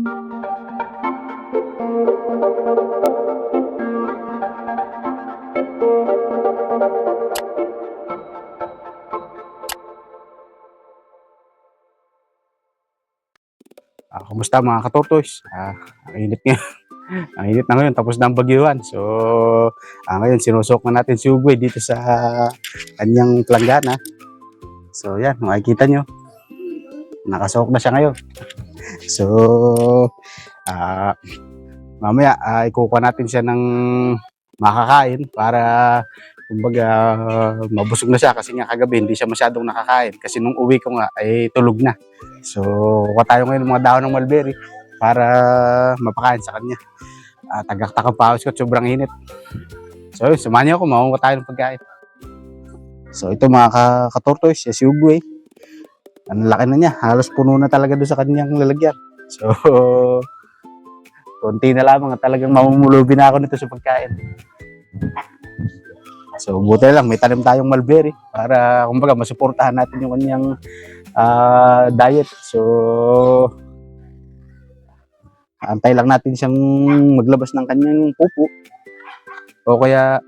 Kumusta mga ka-tortoise? Ang init nga. Ang init na ngayon, tapos na ang bagyuhan. So, ngayon sinusok na natin si Ugwe dito sa kanyang planggana. So, yan, makikita nyo. Nakasok na siya ngayon. So, mamaya, ikukuha natin siya ng makakain para kumbaga mabusog na siya kasi nga kagabi hindi siya masyadong nakakain kasi nung uwi ko nga ay tulog na. So, kuha tayo ngayon ng mga dahon ng mulberry para mapakain sa kanya. Tagaktak ang pawis ko at sobrang init. So, samahan niyo ako, makuha tayo ng pagkain. So, ito mga ka-tortoise, si Ugwe. Ang laki na niya, halos puno na talaga doon sa kanyang lalagyan. So, konti na lamang at talagang mamumulubi na ako nito sa pagkain. So, buti lang, may tanim tayong mulberry para, kumbaga, masuportahan natin yung kanyang diet. So, antay lang natin siyang maglabas ng kanyang pupo. O kaya,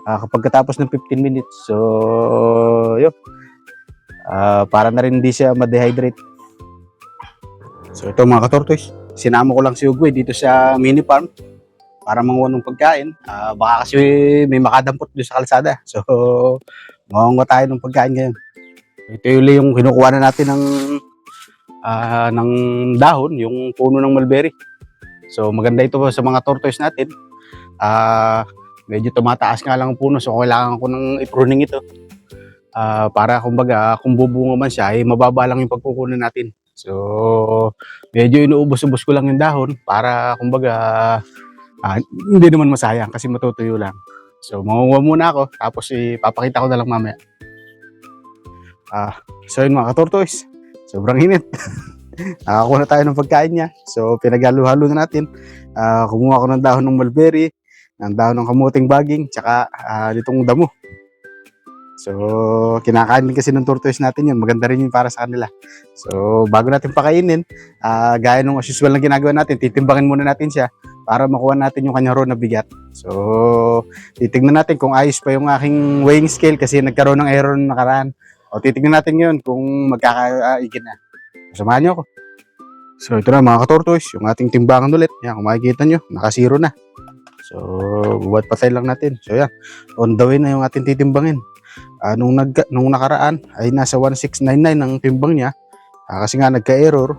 kapag katapos ng 15 minutes, so, yun. Para na rin hindi siya ma-dehydrate. So, ito mga ka-tortoise, sinama ko lang si Ugwe dito sa mini farm para manguha ng pagkain. Baka kasi may makadampot doon sa kalsada. So, manguha tayo ng pagkain ngayon. Ito yung kinukuha na natin ng dahon, yung puno ng mulberry. So, maganda ito sa mga tortoise natin. Medyo tumataas nga lang ang puno, so kailangan ko ng i-pruning ito. Para kumbaga, kung bubunga man siya, ay mababa lang yung pagkukunan natin. So, medyo inuubos-ubos ko lang yung dahon para kumbaga, hindi naman masayang kasi matutuyo lang. So, mangunguha muna ako, tapos ipapakita ko na lang mamaya. So, yun mga ka-tortoise, sobrang init. Nakakuha na tayo ng pagkain niya. So, pinaghalo-halo na natin. Kumuha ko ng dahon ng mulberry, ng dahon ng kamuting baging, tsaka ditong damo. So, kinakain din kasi ng tortoise natin yun. Maganda rin yun para sa kanila. So, bago natin pakainin, gaya nung as usual na ginagawa natin, titimbangin muna natin siya para makuha natin yung kanyang raw na bigat. So, titignan natin kung ayos pa yung aking weighing scale kasi nagkaroon ng error na nakaraan. O, titignan natin ngayon kung magkakaigin na. Samahan niyo ako. So, ito na mga ka-tortoise, yung ating timbangan ulit. Yan, kung makikita nyo, naka-zero na. So, buwat patay lang natin. So, yan, on the way na yung ating titimbangin. Nung nakaraan ay nasa 1699 ang timbang niya kasi nga nagka-error.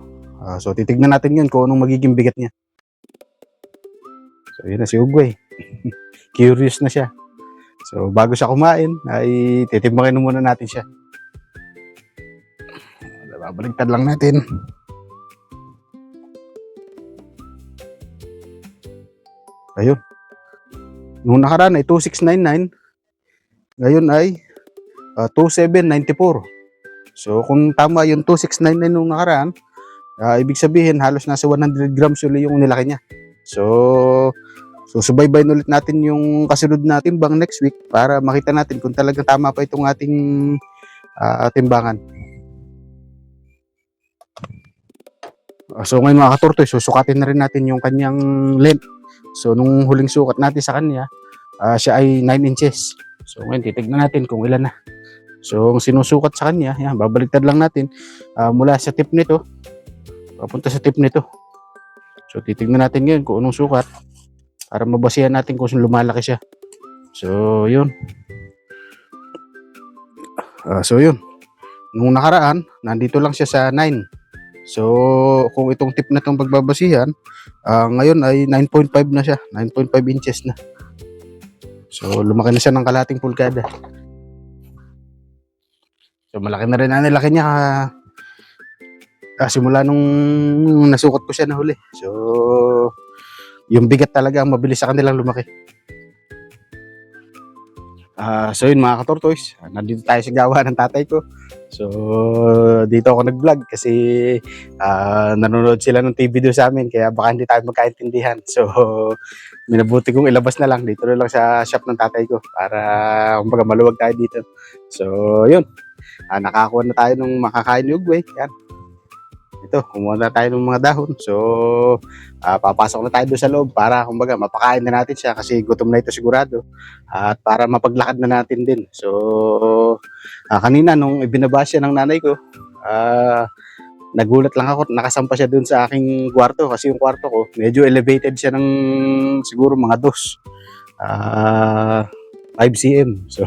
So, titignan natin yun kung anong magiging bigat niya. So, yun na si Ugwe. Curious na siya. So, bago siya kumain, ay titimbangin muna natin siya. Babaligtad lang natin. Ayun. Nung nakaraan ay 2699. Ngayon ay 2794. So, kung tama yung 2699 nung nakaraan, ibig sabihin halos nasa 100 grams ulit yung nilaki niya. So, subaybayin ulit natin yung kasunod na timbang next week para makita natin kung talagang tama pa itong ating timbangan. So ngayon mga ka-tortoise, susukatin na rin natin yung kanyang length. So nung huling sukat natin sa kanya, siya ay 9 inches. So ngayon titignan natin kung ilan na. So ang sinusukat sa kanya, yan, babaliktad lang natin mula sa tip nito, papunta sa tip nito. So titignan natin ngayon kung anong sukat para mabasihan natin kung lumalaki siya. So yun. So yun. Nung nakaraan, nandito lang siya sa 9. So, kung itong tip na itong pagbabasihan, ngayon ay 9.5 na siya. 9.5 inches na. So, lumaki na siya ng kalating pulgada. So, malaki na rin ang nilaki niya simula nung nasukat ko siya na huli. So, yung bigat talaga ang mabilis sa kanilang lumaki. So yun mga ka-tortoise, nandito tayo sa gawa ng tatay ko. So dito ako nag-vlog kasi nanonood sila ng TV doon sa amin kaya baka hindi tayo magkaintindihan. So minabuti kong ilabas na lang dito na lang sa shop ng tatay ko para kumbaga maluwag tayo dito. So yun, nakakuha na tayo ng makakain ni Ugwe. Yan. ito, kumuha na tayo ng mga dahon. So, papasok na tayo doon sa loob para kumbaga mapakain na natin siya kasi gutom na ito sigurado. At para mapaglakad na natin din. So, kanina nung ibinaba siya ng nanay ko, nagulat lang ako, nakasampa siya doon sa aking kwarto kasi yung kwarto ko, medyo elevated siya ng siguro mga 5 cm. So,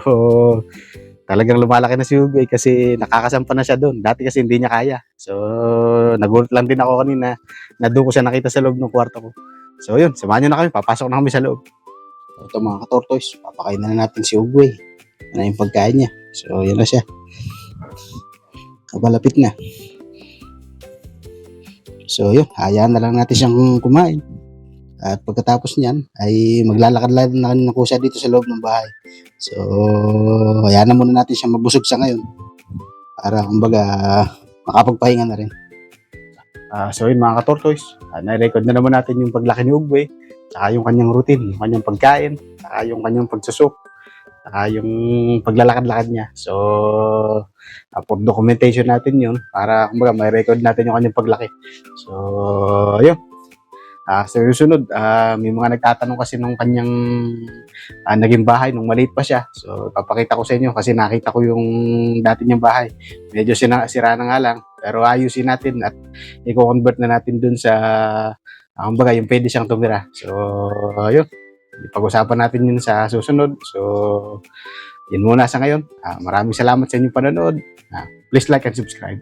talagang lumalaki na si Ugay kasi nakakasampa na siya doon. Dati kasi hindi niya kaya. So, nagulat lang din ako kanina na doon ko siya nakita sa loob ng kwarto ko. So, yun, samahan niyo na kami. Papasok na kami sa loob. Ito mga katortoys, papakain na natin si Ugay. Yan na yung pagkain niya. So, yan na siya. Kabalapit na. So, yun, hayaan na lang natin siyang kumain. At pagkatapos niyan, ay maglalakad-lakad na ng kusa dito sa loob ng bahay. So, hayaan na muna natin siyang mabusog sa ngayon. Para kumbaga, makapagpahinga na rin. So yun mga katortoys, na-record na naman natin yung paglaki ni Ugwe, saka yung kanyang routine, yung kanyang pagkain, saka yung kanyang pagsusok, saka yung paglalakad-lakad niya. So, for documentation natin yun, para kumbaga may record natin yung kanyang paglaki. So, yun. Sa susunod, may mga nagtatanong kasi nung kanyang naging bahay nung maliit pa siya. So, papakita ko sa inyo kasi nakita ko yung dati niyang bahay. Medyo sira na nga lang, pero ayusin natin at i-convert na natin dun sa, kumbaga, yung pwede siyang tumira. So, ayun. Pag-usapan natin yun sa susunod. So, yun muna sa ngayon. Maraming salamat sa inyong panonood. Please like and subscribe.